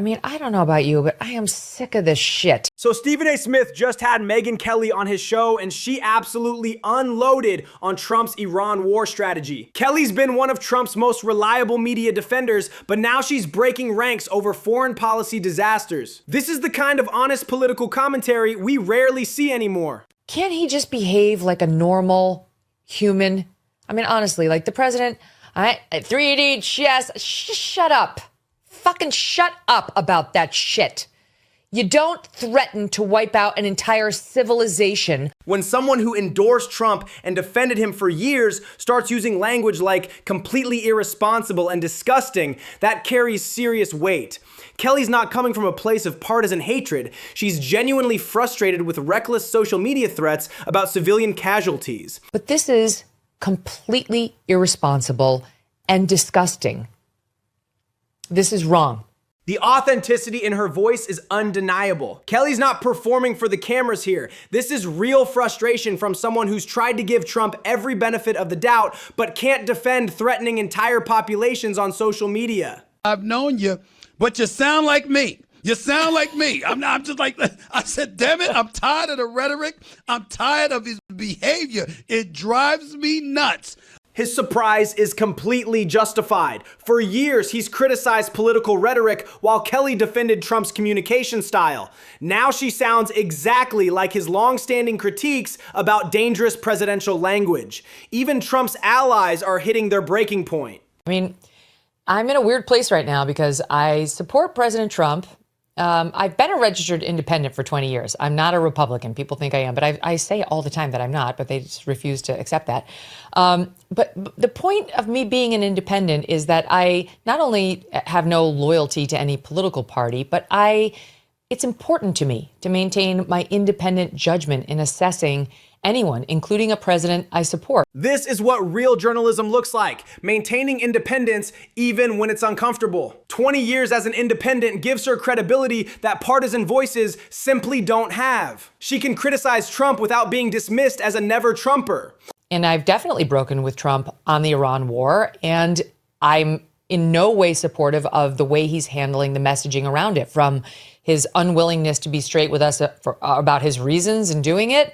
I mean, I don't know about you, but I am sick of this shit. So Stephen A. Smith just had Megyn Kelly on his show, and she absolutely unloaded on Trump's Iran war strategy. Kelly's been one of Trump's most reliable media defenders, but now she's breaking ranks over foreign policy disasters. This is the kind of honest political commentary we rarely see anymore. Can't he just behave like a normal human? I mean, honestly, like the president, 3D, yes, shut up. Fucking shut up about that shit. You don't threaten to wipe out an entire civilization. When someone who endorsed Trump and defended him for years starts using language like completely irresponsible and disgusting, that carries serious weight. Kelly's not coming from a place of partisan hatred. She's genuinely frustrated with reckless social media threats about civilian casualties. But this is completely irresponsible and disgusting. This is wrong. The authenticity in her voice is undeniable. Kelly's not performing for the cameras here. This is real frustration from someone who's tried to give Trump every benefit of the doubt, but can't defend threatening entire populations on social media. I've known you, but you sound like me. You sound like me. I'm just like, I said, damn it, I'm tired of the rhetoric. I'm tired of his behavior. It drives me nuts. His surprise is completely justified. For years, he's criticized political rhetoric while Kelly defended Trump's communication style. Now she sounds exactly like his long-standing critiques about dangerous presidential language. Even Trump's allies are hitting their breaking point. I mean, I'm in a weird place right now because I support President Trump. I've been a registered independent for 20 years. I'm not a Republican. People think I am, but I say all the time that I'm not, but they just refuse to accept that. But the point of me being an independent is that I not only have no loyalty to any political party, but it's important to me to maintain my independent judgment in assessing anyone, including a president I support. This is what real journalism looks like, maintaining independence even when it's uncomfortable. 20 years as an independent gives her credibility that partisan voices simply don't have. She can criticize Trump without being dismissed as a never-Trumper. And I've definitely broken with Trump on the Iran war, and I'm in no way supportive of the way he's handling the messaging around it, from his unwillingness to be straight with us about his reasons in doing it,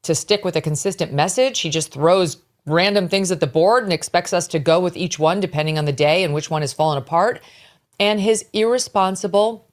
to stick with a consistent message. He just throws random things at the board and expects us to go with each one depending on the day and which one has fallen apart. And his irresponsible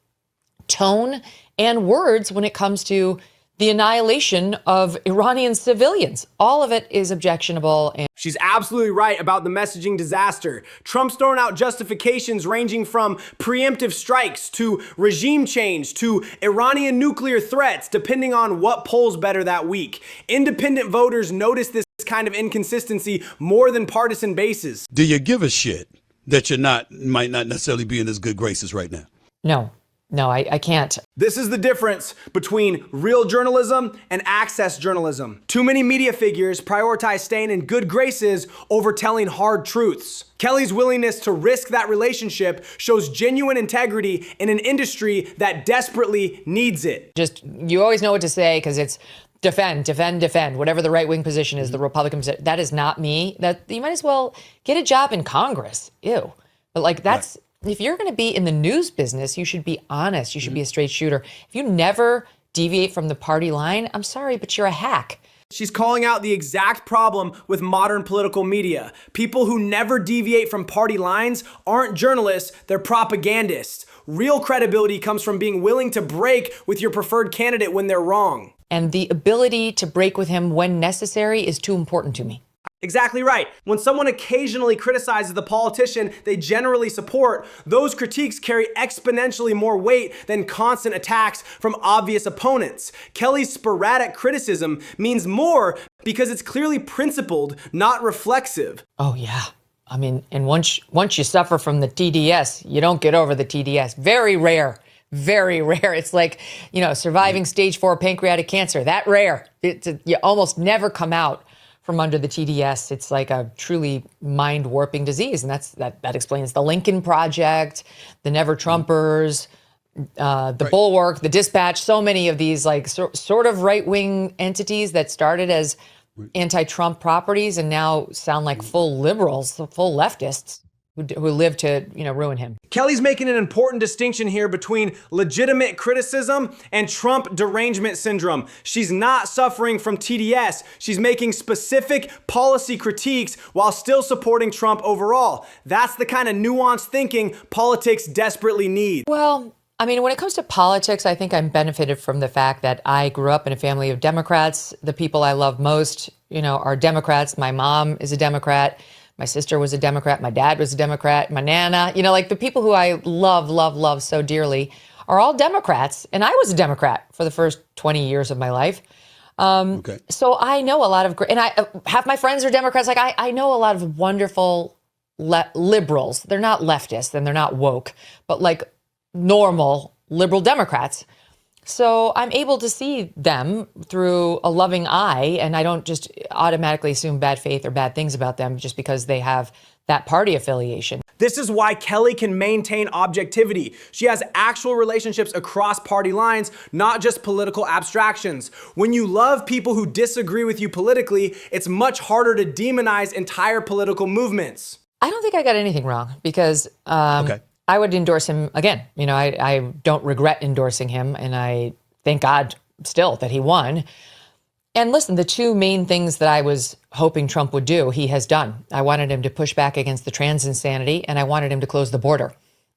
tone and words when it comes to the annihilation of Iranian civilians. All of it is objectionable. And she's absolutely right about the messaging disaster. Trump's throwing out justifications ranging from preemptive strikes to regime change to Iranian nuclear threats, depending on what polls better that week. Independent voters notice this kind of inconsistency more than partisan bases. Do you give a shit that might not necessarily be in his good graces right now? No, I can't. This is the difference between real journalism and access journalism. Too many media figures prioritize staying in good graces over telling hard truths. Kelly's willingness to risk that relationship shows genuine integrity in an industry that desperately needs it. Just, you always know what to say because it's defend, whatever the right-wing position is, the Republican position. That is not me. That you might as well get a job in Congress. Ew. But like that's... Right. If you're going to be in the news business, you should be honest. You should be a straight shooter. If you never deviate from the party line, I'm sorry, but you're a hack. She's calling out the exact problem with modern political media. People who never deviate from party lines aren't journalists, they're propagandists. Real credibility comes from being willing to break with your preferred candidate when they're wrong. And the ability to break with him when necessary is too important to me. Exactly right. When someone occasionally criticizes the politician they generally support, those critiques carry exponentially more weight than constant attacks from obvious opponents. Kelly's sporadic criticism means more because it's clearly principled, not reflexive. Oh yeah. I mean, and once you suffer from the TDS, you don't get over the TDS. Very rare. Very rare. It's like, surviving stage 4 pancreatic cancer. That rare. You almost never come out from under the TDS. It's like a truly mind-warping disease. And that explains the Lincoln Project, the Never Trumpers, the Bulwark, the Dispatch, so many of these like sort of right-wing entities that started as anti-Trump properties and now sound like full liberals, full leftists. who live to, ruin him. Kelly's making an important distinction here between legitimate criticism and Trump derangement syndrome. She's not suffering from TDS. She's making specific policy critiques while still supporting Trump overall. That's the kind of nuanced thinking politics desperately need. Well, I mean, when it comes to politics, I think I'm benefited from the fact that I grew up in a family of Democrats. The people I love most, are Democrats. My mom is a Democrat. My sister was a Democrat. My dad was a Democrat. My Nana, like the people who I love, love, love so dearly are all Democrats. And I was a Democrat for the first 20 years of my life. Okay. So I know a lot of great, and half my friends are Democrats. Like I know a lot of wonderful liberals. They're not leftists and they're not woke, but like normal liberal Democrats. So I'm able to see them through a loving eye, and I don't just automatically assume bad faith or bad things about them just because they have that party affiliation. This is why Kelly can maintain objectivity. She has actual relationships across party lines, not just political abstractions. When you love people who disagree with you politically, it's much harder to demonize entire political movements. I don't think I got anything wrong because Okay. I would endorse him again. I don't regret endorsing him, and I thank God still that he won. And listen, the two main things that I was hoping Trump would do, he has done. I wanted him to push back against the trans insanity, and I wanted him to close the border.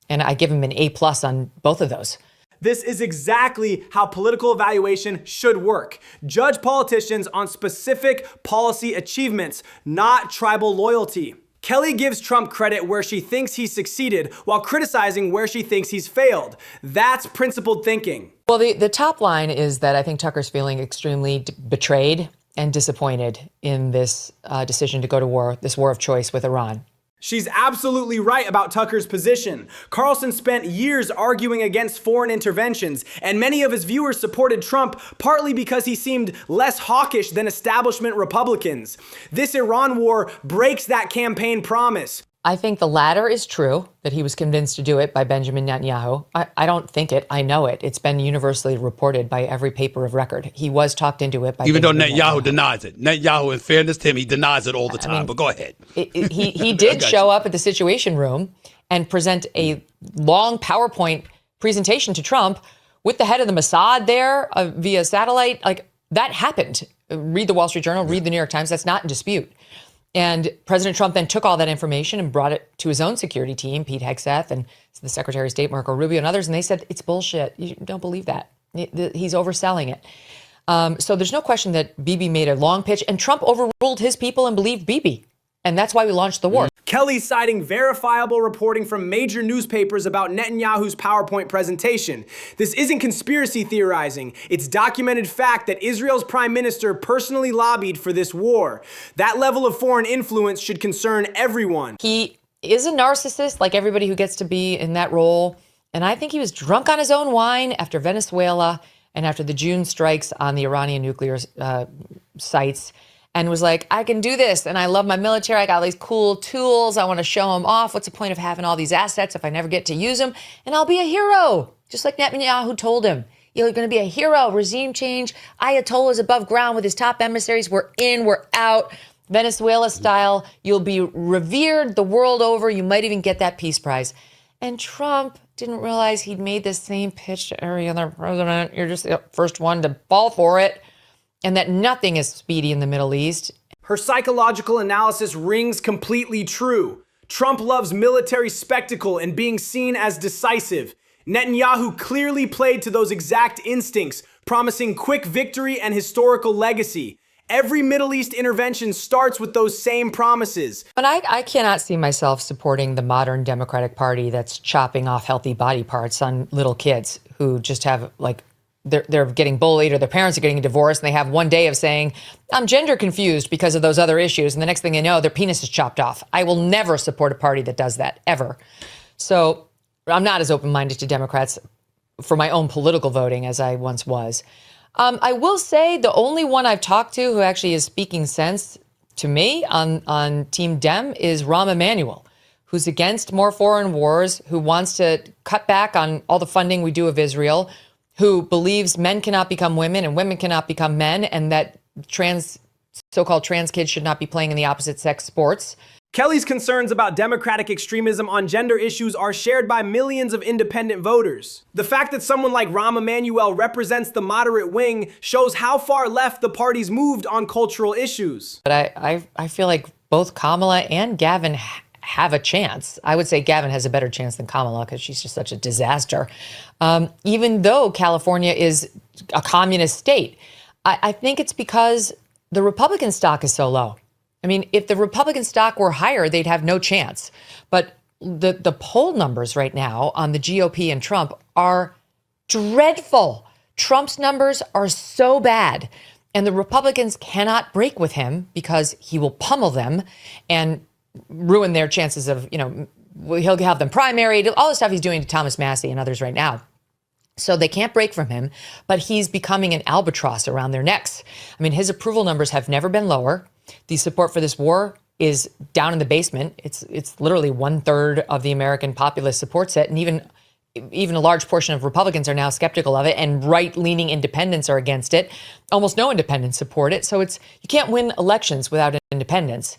And I give him an A+ on both of those. This is exactly how political evaluation should work. Judge politicians on specific policy achievements, not tribal loyalty. Kelly gives Trump credit where she thinks he succeeded while criticizing where she thinks he's failed. That's principled thinking. Well, the top line is that I think Tucker's feeling extremely betrayed and disappointed in this decision to go to war, this war of choice with Iran. She's absolutely right about Tucker's position. Carlson spent years arguing against foreign interventions, and many of his viewers supported Trump partly because he seemed less hawkish than establishment Republicans. This Iran war breaks that campaign promise. I think the latter is true, that he was convinced to do it by Benjamin Netanyahu. I don't think it. I know it. It's been universally reported by every paper of record. He was talked into it by Even though Benjamin Netanyahu denies it. Netanyahu, in fairness to him, he denies it all the time. But go ahead. He did show up at the Situation Room and present a long PowerPoint presentation to Trump with the head of the Mossad there via satellite. Like, that happened. Read the Wall Street Journal, read the New York Times. That's not in dispute. And President Trump then took all that information and brought it to his own security team, Pete Hegseth and the Secretary of State, Marco Rubio, and others. And they said, it's bullshit. You don't believe that. He's overselling it. So there's no question that Bibi made a long pitch, and Trump overruled his people and believed Bibi. And that's why we launched the war. Kelly's citing verifiable reporting from major newspapers about Netanyahu's PowerPoint presentation. This isn't conspiracy theorizing. It's documented fact that Israel's prime minister personally lobbied for this war. That level of foreign influence should concern everyone. He is a narcissist, like everybody who gets to be in that role. And I think he was drunk on his own wine after Venezuela and after the June strikes on the Iranian nuclear sites, and was like, I can do this, and I love my military. I got all these cool tools. I want to show them off. What's the point of having all these assets if I never get to use them? And I'll be a hero, just like Netanyahu told him. You're going to be a hero. Regime change. Ayatollah's above ground with his top emissaries. We're in, we're out. Venezuela style. You'll be revered the world over. You might even get that peace prize. And Trump didn't realize he'd made the same pitch to every other president. You're just the first one to fall for it. And that nothing is speedy in the Middle East. Her psychological analysis rings completely true. Trump loves military spectacle and being seen as decisive. Netanyahu clearly played to those exact instincts, promising quick victory and historical legacy. Every Middle East intervention starts with those same promises. But I cannot see myself supporting the modern Democratic Party that's chopping off healthy body parts on little kids who just have, like, they're getting bullied or their parents are getting divorced and they have one day of saying, I'm gender confused because of those other issues. And the next thing they know, their penis is chopped off. I will never support a party that does that, ever. So I'm not as open-minded to Democrats for my own political voting as I once was. I will say the only one I've talked to who actually is speaking sense to me on Team Dem is Rahm Emanuel, who's against more foreign wars, who wants to cut back on all the funding we do of Israel, who believes men cannot become women and women cannot become men, and that so-called trans kids should not be playing in the opposite sex sports. Kelly's concerns about Democratic extremism on gender issues are shared by millions of independent voters. The fact that someone like Rahm Emanuel represents the moderate wing shows how far left the party's moved on cultural issues. But I feel like both Kamala and Gavin have a chance. I would say Gavin has a better chance than Kamala because she's just such a disaster. Even though California is a communist state, I think it's because the Republican stock is so low. I mean, if the Republican stock were higher, they'd have no chance. But the poll numbers right now on the GOP and Trump are dreadful. Trump's numbers are so bad. And the Republicans cannot break with him because he will pummel them and ruin their chances of, he'll have them primaried, all the stuff he's doing to Thomas Massie and others right now. So they can't break from him, but he's becoming an albatross around their necks. I mean, his approval numbers have never been lower. The support for this war is down in the basement. It's literally 1/3 of the American populace supports it. And even a large portion of Republicans are now skeptical of it, and right-leaning independents are against it. Almost no independents support it. So you can't win elections without independents.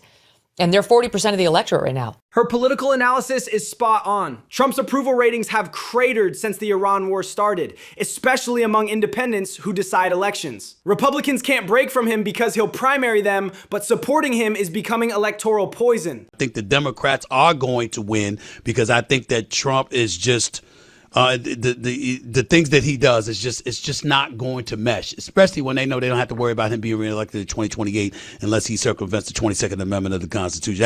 And they're 40% of the electorate right now. Her political analysis is spot on. Trump's approval ratings have cratered since the Iran war started, especially among independents who decide elections. Republicans can't break from him because he'll primary them, but supporting him is becoming electoral poison. I think the Democrats are going to win because I think that Trump is just the things that he does it's just not going to mesh, especially when they know they don't have to worry about him being reelected in 2028 unless he circumvents the 22nd Amendment of the Constitution.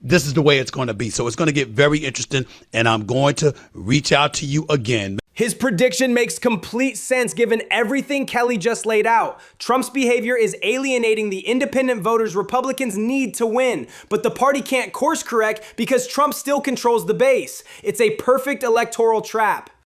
This is the way it's going to be. So it's going to get very interesting, and I'm going to reach out to you again. His prediction makes complete sense given everything Kelly just laid out. Trump's behavior is alienating the independent voters Republicans need to win, but the party can't course correct because Trump still controls the base. It's a perfect electoral trap.